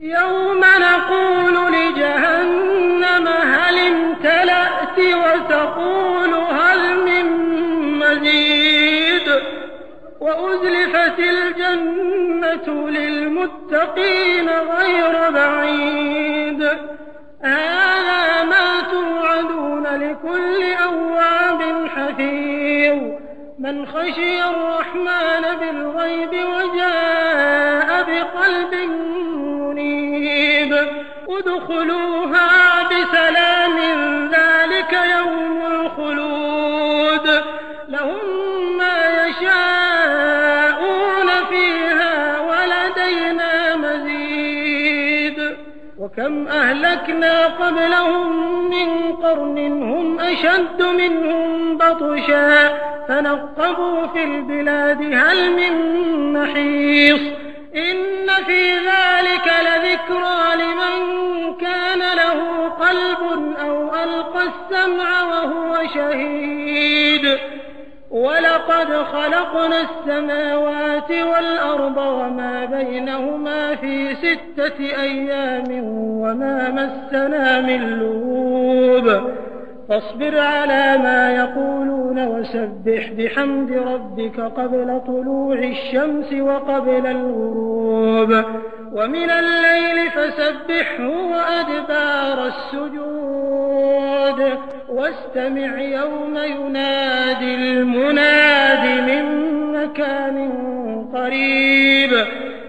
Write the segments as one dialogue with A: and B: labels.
A: يوم نقول لجهنم هل امتلأت وتقول هل من مزيد وأزلفت الجنة للمتقين غير بعيد هذا ما توعدون لكل أواب حفيظ من خشي الرحمن بالغيب وجاء بقلب منيب ادخلوها بسلام ذلك يوم الخلود لهم ما يشاءون فيها ولدينا مزيد وكم أهلكنا قبلهم من قرن هم أشد منهم بطشا فنقبوا في البلاد هل من محيص إن في ذلك لذكرى لمن كان له قلب أو ألقى السمع وهو شهيد ولقد خلقنا السماوات والأرض وما بينهما في 6 أيام وما مسنا من لغوب فاصبر على ما يقولون وسبح بحمد ربك قبل طلوع الشمس وقبل الغروب ومن الليل فسبحه وأدبار السجود واستمع يوم ينادي المناد من مكان قريب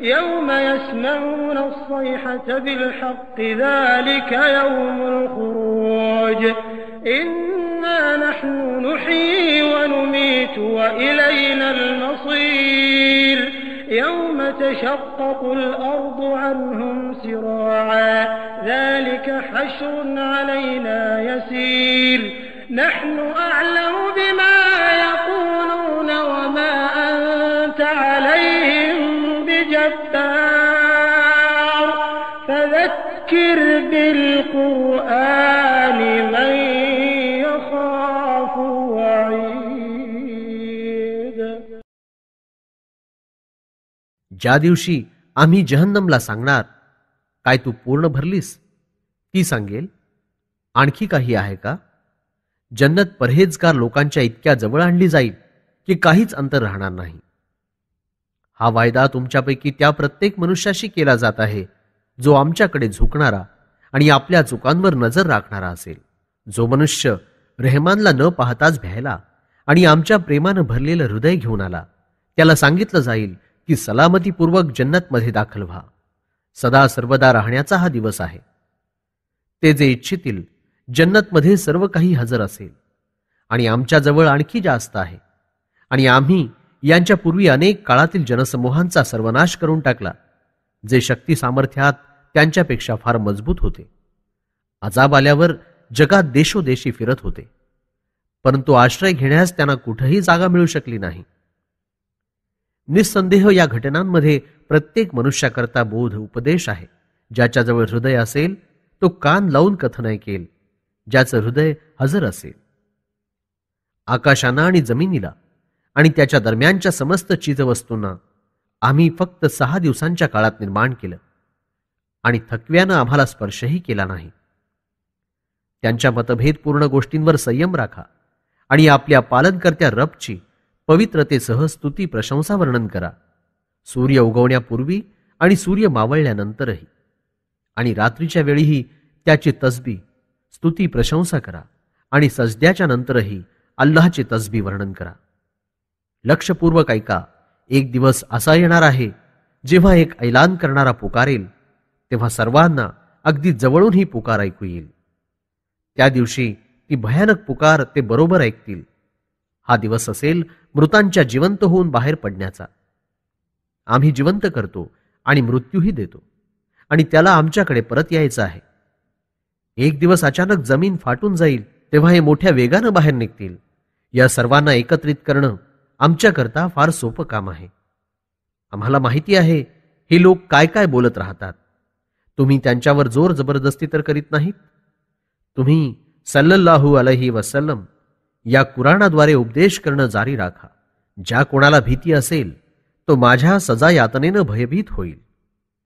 A: يوم يسمعون الصيحة بالحق ذلك يوم الخروج إنا نحن نحيي ونميت وإلينا المصير يوم تشقق الأرض عنهم سراعا ذلك حشر علينا يسير نحن أعلم بما يقولون وما أنت عليهم بجبار فذكر بالقرآن من يخاف وعيد.
B: ज्या दिवशी आम्ही जहन्नमला सांगणार, काय तू पूर्ण भरलीस? ती सांगेल, आणखी काही आहे का? जन्नत परहेजगार लोकांच्या इतक्या जवळ आणली जाईल की काहीच अंतर राहणार नाही. हा वायदा तुमच्यापैकी त्या प्रत्येक मनुष्याशी केला जात आहे जो आमच्याकडे झुकणारा आणि आपल्या चुकांवर नजर राखणारा असेल. जो मनुष्य रेहमानला न पाहताच भ्यायला आणि आमच्या प्रेमानं भरलेलं हृदय घेऊन आला, त्याला सांगितलं जाईल की सलामतीपूर्वक जन्नतमध्ये दाखल व्हा. सदा सर्वदा राहण्याचा हा दिवस आहे. ते जे इच्छितील जन्नतमध्ये सर्व काही हजर असेल आणि आमच्याजवळ आणखी जास्त आहे. आणि आम्ही यांच्या पूर्वी अनेक काळातील जनसमूहांचा सर्वनाश करून टाकला, जे शक्ती सामर्थ्यात त्यांच्यापेक्षा फार मजबूत होते. अजाब आल्यावर जगात देशोदेशी फिरत होते, परंतु आश्रय घेण्यास त्यांना कुठेही जागा मिळू शकली नाही. निस्संदेह या घटनांमध्ये प्रत्येक मनुष्याकरता बोध उपदेश आहे. ज्याच्याजवळ हृदय असेल तो कान लावून कथन ऐकेल. ज्याचं हृदय हजर असेल. आकाशांना आणि जमिनीला आणि त्याच्या दरम्यानच्या समस्त चीजवस्तूंना आम्ही फक्त 6 दिवसांच्या काळात निर्माण केलं आणि थकव्यानं आम्हाला स्पर्शही केला नाही. त्यांच्या मतभेदपूर्ण गोष्टींवर संयम राखा आणि आपल्या पालनकर्त्या रबची पवित्रतेसह स्तुती प्रशंसा वर्णन करा. सूर्य उगवण्यापूर्वी आणि सूर्य मावळल्यानंतरही आणि रात्रीच्या वेळीही त्याची तस्बीह स्तुती प्रशंसा करा आणि सजद्याच्या नंतरही अल्लाहचे तस्बीह वर्णन करा. लक्षपूर्वक ऐका. एक दिवस असा येणार आहे जेव्हा एक ऐलान करणारा पुकारेल, तेव्हा सर्वांना अगदी जवळून ही पुकार ऐकू येईल. त्या दिवशी ती भयानक पुकार ते बरोबर ऐकतील. हा दिवस असेल मृतांच्या जिवंत होऊन बाहेर पडण्याचा. आम्ही जिवंत करतो आणि मृत्यूही देतो आणि त्याला आमच्याकडे परत यायचं आहे. एक दिवस अचानक जमीन फाटून जाईल, तेव्हा हे मोठ्या वेगानं बाहेर निघतील. या सर्वांना एकत्रित करणं आमच्याकरता फार सोपं काम आहे. आम्हाला माहिती आहे हे लोक काय काय बोलत राहतात. तुम्ही त्यांच्यावर जोर जबरदस्ती तर करीत नाहीत. तुम्ही सल्लल्लाहु अलैहि वसल्लम या कुराणाद्वारे उपदेश करणं जारी राखा. ज्या कोणाला भीती असेल तो माझ्या सजा यातनेनं भयभीत होईल.